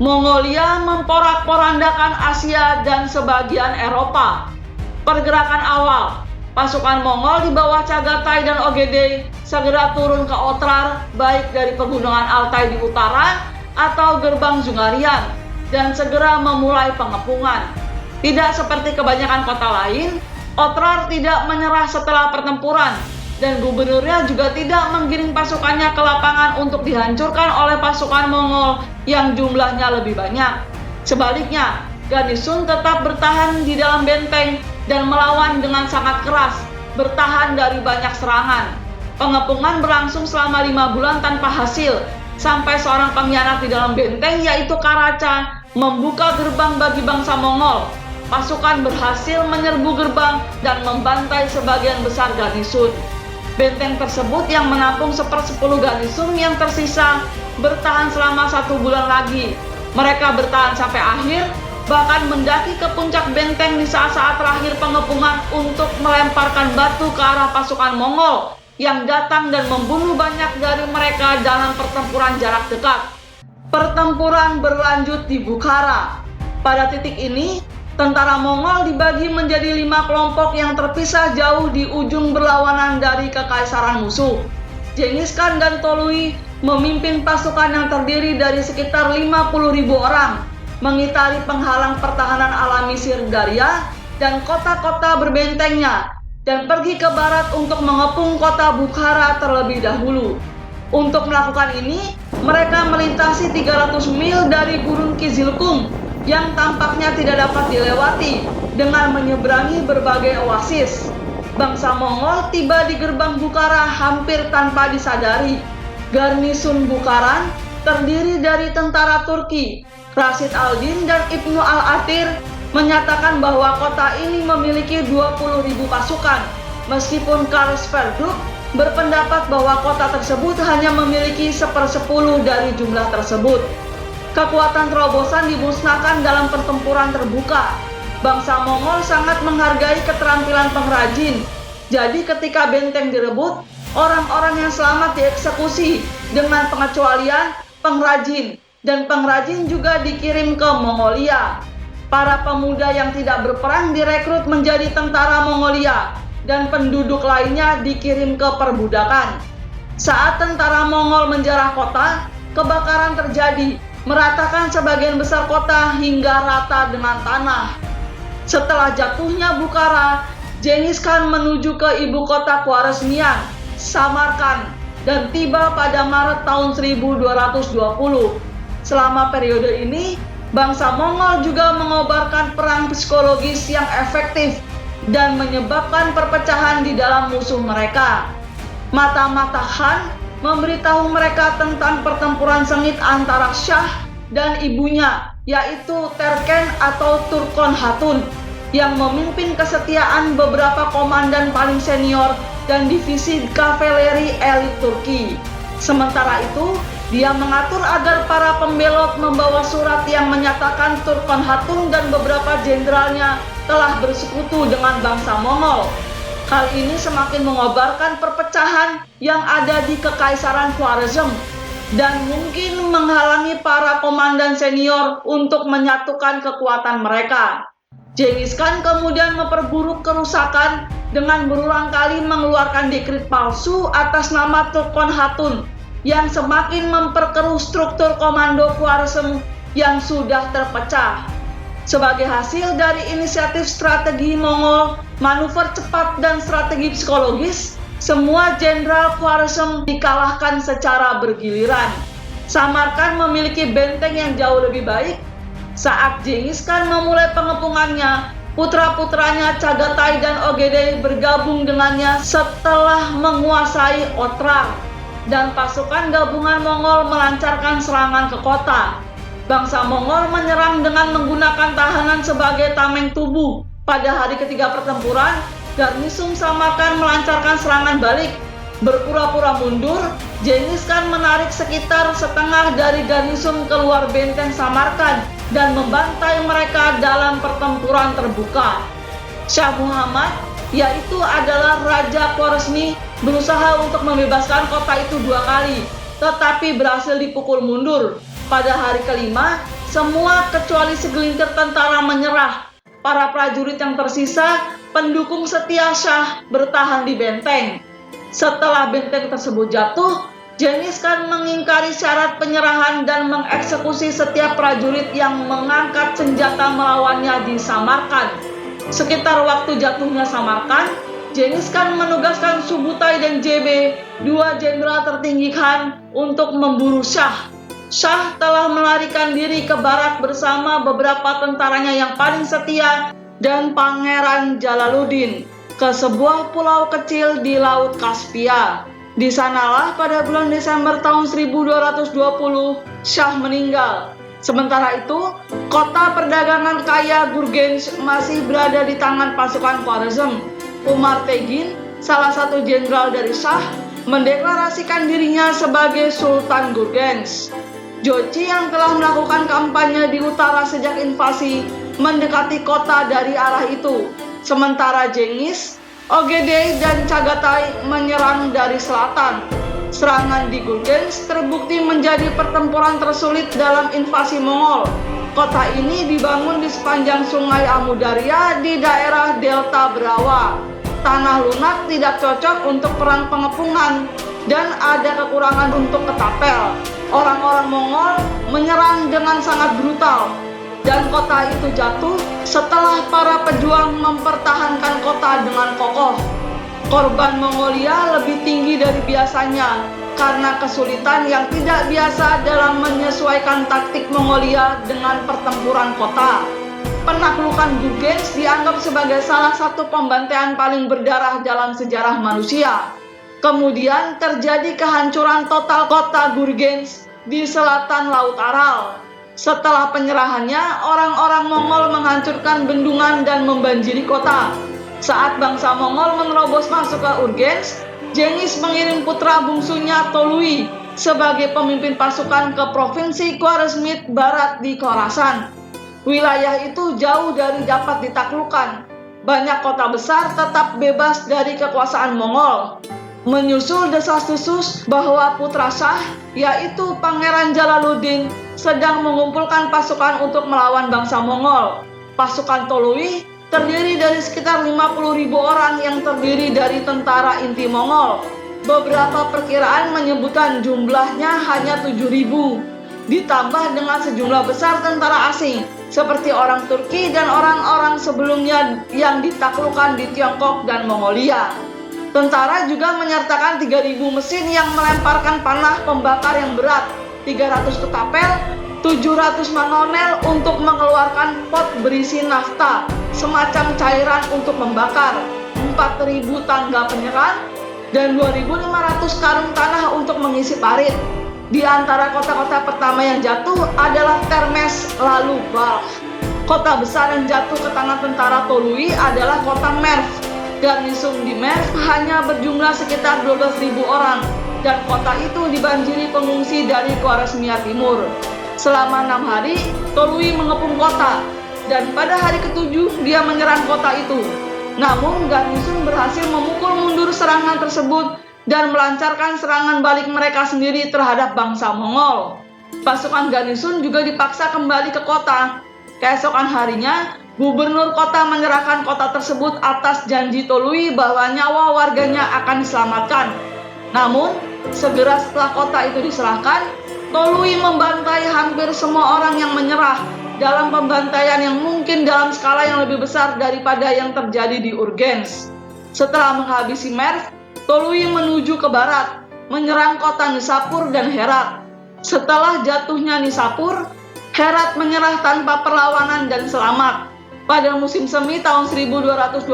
Mongolia memporak-porandakan Asia dan sebagian Eropa. Pergerakan awal, pasukan Mongol di bawah Chagatai dan Ogedei segera turun ke Otrar, baik dari pegunungan Altai di utara atau gerbang Zungarian, dan segera memulai pengepungan. Tidak seperti kebanyakan kota lain, Otrar tidak menyerah setelah pertempuran, dan gubernurnya juga tidak menggiring pasukannya ke lapangan untuk dihancurkan oleh pasukan Mongol yang jumlahnya lebih banyak. Sebaliknya, Garnisun tetap bertahan di dalam benteng dan melawan dengan sangat keras, bertahan dari banyak serangan. Pengepungan berlangsung selama 5 bulan tanpa hasil, sampai seorang pengkhianat di dalam benteng, yaitu Karaca, membuka gerbang bagi bangsa Mongol. Pasukan berhasil menyerbu gerbang dan membantai sebagian besar garnisun. Benteng tersebut yang menampung 1/10 garnisun yang tersisa bertahan selama 1 bulan lagi. Mereka bertahan sampai akhir, bahkan mendaki ke puncak benteng di saat-saat terakhir pengepungan untuk melemparkan batu ke arah pasukan Mongol yang datang dan membunuh banyak dari mereka dalam pertempuran jarak dekat. Pertempuran berlanjut di Bukhara. Pada titik ini, tentara Mongol dibagi menjadi 5 kelompok yang terpisah jauh di ujung berlawanan dari kekaisaran musuh. Genghis Khan dan Tolui memimpin pasukan yang terdiri dari sekitar 50.000 orang, mengitari penghalang pertahanan alami Sirdarya dan kota-kota berbentengnya, dan pergi ke barat untuk mengepung kota Bukhara terlebih dahulu. Untuk melakukan ini, mereka melintasi 300 mil dari Gurun Kizilkum yang tampaknya tidak dapat dilewati dengan menyeberangi berbagai oasis. Bangsa Mongol tiba di gerbang Bukhara hampir tanpa disadari. Garnisun Bukharan terdiri dari tentara Turki. Rashid al-Din dan Ibnu al-Athir menyatakan bahwa kota ini memiliki 20.000 pasukan, meskipun Karl Sverdrup berpendapat bahwa kota tersebut hanya memiliki 1/10 dari jumlah tersebut. Kekuatan terobosan dimusnahkan dalam pertempuran terbuka. Bangsa Mongol sangat menghargai keterampilan pengrajin. Jadi ketika benteng direbut, orang-orang yang selamat dieksekusi dengan pengecualian pengrajin, dan pengrajin juga dikirim ke Mongolia. Para pemuda yang tidak berperang direkrut menjadi tentara Mongolia, dan penduduk lainnya dikirim ke perbudakan. Saat tentara Mongol menjarah kota, kebakaran terjadi, meratakan sebagian besar kota hingga rata dengan tanah. Setelah jatuhnya Bukhara, Genghis Khan menuju ke ibu kota Khwarezmian, Samarkand, dan tiba pada Maret tahun 1220. Selama periode ini, bangsa Mongol juga mengobarkan perang psikologis yang efektif dan menyebabkan perpecahan di dalam musuh mereka. Mata-mata Khan memberitahu mereka tentang pertempuran sengit antara Shah dan ibunya, yaitu Terken atau Turkon Hatun, yang memimpin kesetiaan beberapa komandan paling senior dan divisi kavaleri elit Turki. Sementara itu, dia mengatur agar para pembelot membawa surat yang menyatakan Turkon Hatun dan beberapa jenderalnya telah bersekutu dengan bangsa Mongol. Hal ini semakin mengobarkan perpecahan yang ada di Kekaisaran Khwarezm dan mungkin menghalangi para komandan senior untuk menyatukan kekuatan mereka. Genghis Khan kemudian memperburuk kerusakan dengan berulang kali mengeluarkan dekret palsu atas nama Turkon Hatun yang semakin memperkeruh struktur komando Khwarezm yang sudah terpecah. Sebagai hasil dari inisiatif strategi Mongol, manuver cepat dan strategi psikologis, semua jenderal Khwarezm dikalahkan secara bergiliran. Samarkand memiliki benteng yang jauh lebih baik. Saat Genghis Khan memulai pengepungannya, putra-putranya Chagatai dan Ogedei bergabung dengannya setelah menguasai Otrar, dan pasukan gabungan Mongol melancarkan serangan ke kota. Bangsa Mongol menyerang dengan menggunakan tahanan sebagai tameng tubuh. Pada hari ketiga pertempuran, Garnisun Samarkand melancarkan serangan balik. Berpura-pura mundur, Genghis Khan menarik sekitar setengah dari garnisun keluar benteng Samarkand dan membantai mereka dalam pertempuran terbuka. Shah Muhammad, yaitu adalah Raja Khwarezmi, berusaha untuk membebaskan kota itu 2 kali, tetapi berhasil dipukul mundur. Pada hari kelima, semua kecuali segelintir tentara menyerah. Para prajurit yang tersisa, pendukung setia Shah, bertahan di benteng. Setelah benteng tersebut jatuh, Genghis Khan mengingkari syarat penyerahan dan mengeksekusi setiap prajurit yang mengangkat senjata melawannya di Samarkand. Sekitar waktu jatuhnya Samarkand, Genghis Khan menugaskan Subutai dan JB, dua jenderal tertinggi Khan, untuk memburu Shah. Shah telah melarikan diri ke barat bersama beberapa tentaranya yang paling setia dan Pangeran Jalaluddin ke sebuah pulau kecil di Laut Kaspia. Di sanalah pada bulan Desember tahun 1220 Shah meninggal. Sementara itu, kota perdagangan kaya Gurgench masih berada di tangan pasukan Khwarezm. Umar Tegin, salah satu jenderal dari Shah, mendeklarasikan dirinya sebagai Sultan Gurgench. Jochi yang telah melakukan kampanye di utara sejak invasi mendekati kota dari arah itu. Sementara Genghis, Ogedei dan Chagatai menyerang dari selatan. Serangan di Gurgench terbukti menjadi pertempuran tersulit dalam invasi Mongol. Kota ini dibangun di sepanjang sungai Amudarya di daerah Delta Berawa. Tanah lunak tidak cocok untuk perang pengepungan dan ada kekurangan untuk ketapel. Orang-orang Mongol menyerang dengan sangat brutal dan kota itu jatuh setelah para pejuang mempertahankan kota dengan kokoh. Korban Mongolia lebih tinggi dari biasanya karena kesulitan yang tidak biasa dalam menyesuaikan taktik Mongolia dengan pertempuran kota. Penaklukan Gurgench dianggap sebagai salah satu pembantaian paling berdarah dalam sejarah manusia. Kemudian terjadi kehancuran total kota Gurgench di selatan Laut Aral. Setelah penyerahannya, orang-orang Mongol menghancurkan bendungan dan membanjiri kota. Saat bangsa Mongol menerobos masuk ke Urgench, Genghis mengirim putra bungsunya Tolui sebagai pemimpin pasukan ke provinsi Khwarezmit Barat di Khorasan. Wilayah itu jauh dari dapat ditaklukkan. Banyak kota besar tetap bebas dari kekuasaan Mongol. Menyusul desas-desus bahwa putra Shah, yaitu Pangeran Jalaluddin, sedang mengumpulkan pasukan untuk melawan bangsa Mongol. Pasukan Tolui terdiri dari sekitar 50.000 orang yang terdiri dari tentara inti Mongol. Beberapa perkiraan menyebutkan jumlahnya hanya 7.000, ditambah dengan sejumlah besar tentara asing, seperti orang Turki dan orang-orang sebelumnya yang ditaklukkan di Tiongkok dan Mongolia. Tentara juga menyertakan 3.000 mesin yang melemparkan panah pembakar yang berat, 300 ketapel, 700 mangonel untuk mengeluarkan pot berisi nafta, semacam cairan untuk membakar, 4.000 tangga penyeran, dan 2.500 karung tanah untuk mengisi parit. Di antara kota-kota pertama yang jatuh adalah Termes, lalu Balkh. Kota besar yang jatuh ke tangan tentara Tolui adalah kota Merv. Garnison di Merv hanya berjumlah sekitar 12.000 orang, dan kota itu dibanjiri pengungsi dari Khwarezmia Timur. Selama 6 hari, Tolui mengepung kota, dan pada hari ke-7 dia menyerang kota itu. Namun, Garnison berhasil memukul mundur serangan tersebut dan melancarkan serangan balik mereka sendiri terhadap bangsa Mongol. Pasukan Garnison juga dipaksa kembali ke kota. Keesokan harinya, gubernur kota menyerahkan kota tersebut atas janji Tolui bahwa nyawa warganya akan diselamatkan. Namun, segera setelah kota itu diserahkan, Tolui membantai hampir semua orang yang menyerah dalam pembantaian yang mungkin dalam skala yang lebih besar daripada yang terjadi di Urgench. Setelah menghabisi Merv, Tolui menuju ke barat, menyerang kota Nishapur dan Herat. Setelah jatuhnya Nishapur, Herat menyerah tanpa perlawanan dan selamat. Pada musim semi tahun 1221,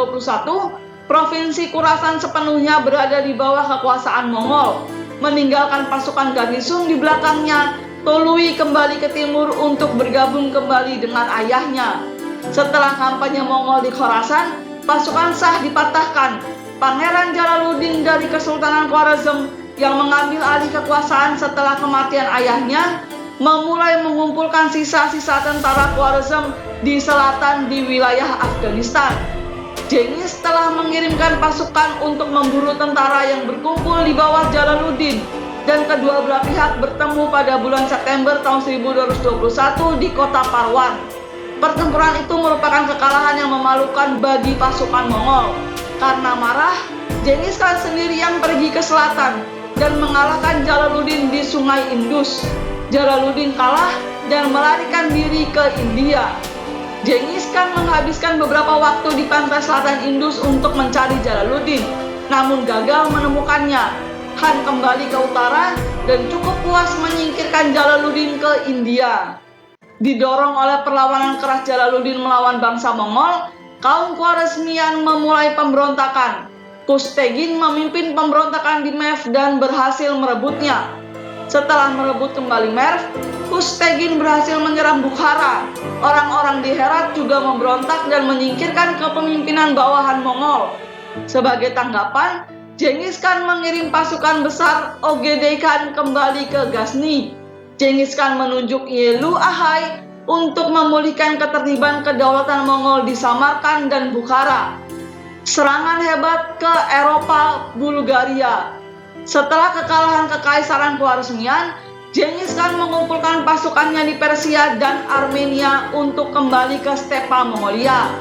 Provinsi Khorasan sepenuhnya berada di bawah kekuasaan Mongol. Meninggalkan pasukan Garnison di belakangnya, Tolui kembali ke timur untuk bergabung kembali dengan ayahnya. Setelah kampanye Mongol di Khorasan, pasukan Shah dipatahkan. Pangeran Jalaluddin dari Kesultanan Khwarezm yang mengambil alih kekuasaan setelah kematian ayahnya, memulai mengumpulkan sisa-sisa tentara Khwarezm di selatan di wilayah Afghanistan. Genghis telah mengirimkan pasukan untuk memburu tentara yang berkumpul di bawah Jalaluddin dan kedua belah pihak bertemu pada bulan September tahun 1221 di kota Parwan. Pertempuran itu merupakan kekalahan yang memalukan bagi pasukan Mongol. Karena marah, Genghis Khan sendirian pergi ke selatan dan mengalahkan Jalaluddin di Sungai Indus. Jalaluddin kalah dan melarikan diri ke India. Genghis Khan menghabiskan beberapa waktu di pantai selatan Indus untuk mencari Jalaluddin, namun gagal menemukannya. Han kembali ke utara dan cukup puas menyingkirkan Jalaluddin ke India. Didorong oleh perlawanan keras Jalaluddin melawan bangsa Mongol, kaum Khwarezmian memulai pemberontakan. Kostegin memimpin pemberontakan di Merv dan berhasil merebutnya. Setelah merebut kembali Merv, Kostegin berhasil menyerang Bukhara. Orang-orang di Herat juga memberontak dan menyingkirkan kepemimpinan bawahan Mongol. Sebagai tanggapan, Genghis Khan mengirim pasukan besar Ogedei Khan kembali ke Ghazni. Genghis Khan menunjuk Yelu Ahai untuk memulihkan ketertiban kedaulatan Mongol di Samarkand dan Bukhara. Serangan hebat ke Eropa Bulgaria. Setelah kekalahan kekaisaran Khwarezmian, Genghis Khan mengumpulkan pasukannya di Persia dan Armenia untuk kembali ke stepa Mongolia.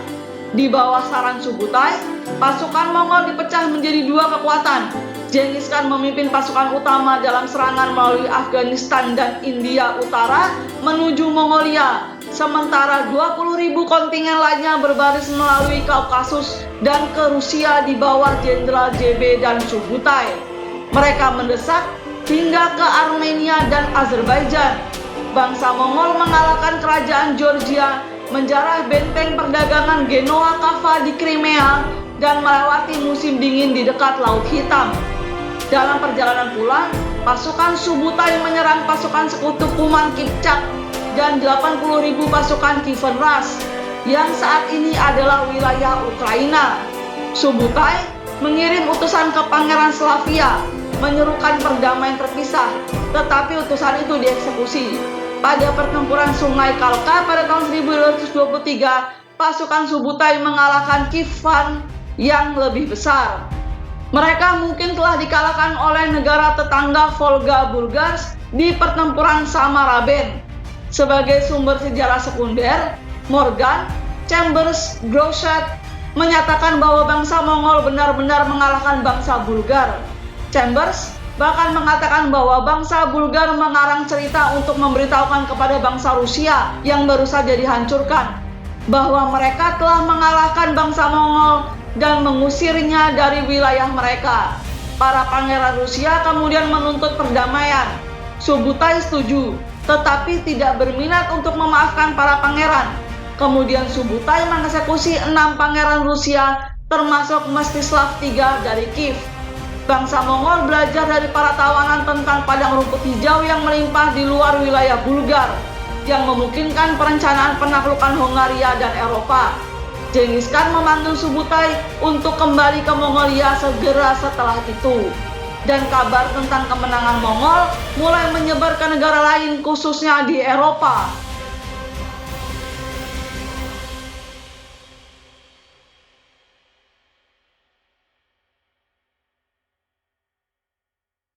Di bawah saran Subutai, pasukan Mongol dipecah menjadi dua kekuatan. Genghis Khan memimpin pasukan utama dalam serangan melalui Afghanistan dan India Utara menuju Mongolia, sementara 20.000 kontingen lainnya berbaris melalui Kaukasus dan ke Rusia di bawah Jenderal JB dan Subutai. Mereka mendesak hingga ke Armenia dan Azerbaijan. Bangsa Mongol mengalahkan kerajaan Georgia, menjarah benteng perdagangan Genoa Kava di Crimea, dan melewati musim dingin di dekat Laut Hitam. Dalam perjalanan pulang, pasukan Subutai menyerang pasukan sekutu Kuman Kipchak dan 80.000 pasukan Kievan Rus, yang saat ini adalah wilayah Ukraina. Subutai mengirim utusan ke Pangeran Slavia, menyerukan perdamaian terpisah, tetapi utusan itu dieksekusi. Pada pertempuran Sungai Kalka pada tahun 1223, pasukan Subutai mengalahkan Kievan yang lebih besar. Mereka mungkin telah dikalahkan oleh negara tetangga Volga Bulgars di pertempuran Samaraben. Sebagai sumber sejarah sekunder, Morgan, Chambers, Grosset menyatakan bahwa bangsa Mongol benar-benar mengalahkan bangsa Bulgar. Chambers bahkan mengatakan bahwa bangsa Bulgar mengarang cerita untuk memberitahukan kepada bangsa Rusia yang baru saja dihancurkan bahwa mereka telah mengalahkan bangsa Mongol dan mengusirnya dari wilayah mereka. Para pangeran Rusia kemudian menuntut perdamaian. Subutai setuju, tetapi tidak berminat untuk memaafkan para pangeran. Kemudian Subutai mengeksekusi 6 pangeran Rusia, termasuk Mstislav III dari Kiev. Bangsa Mongol belajar dari para tawanan tentang padang rumput hijau yang melimpah di luar wilayah Bulgar, yang memungkinkan perencanaan penaklukan Hongaria dan Eropa. Genghis Khan memanggil Subutai untuk kembali ke Mongolia segera setelah itu. Dan kabar tentang kemenangan Mongol mulai menyebar ke negara lain, khususnya di Eropa.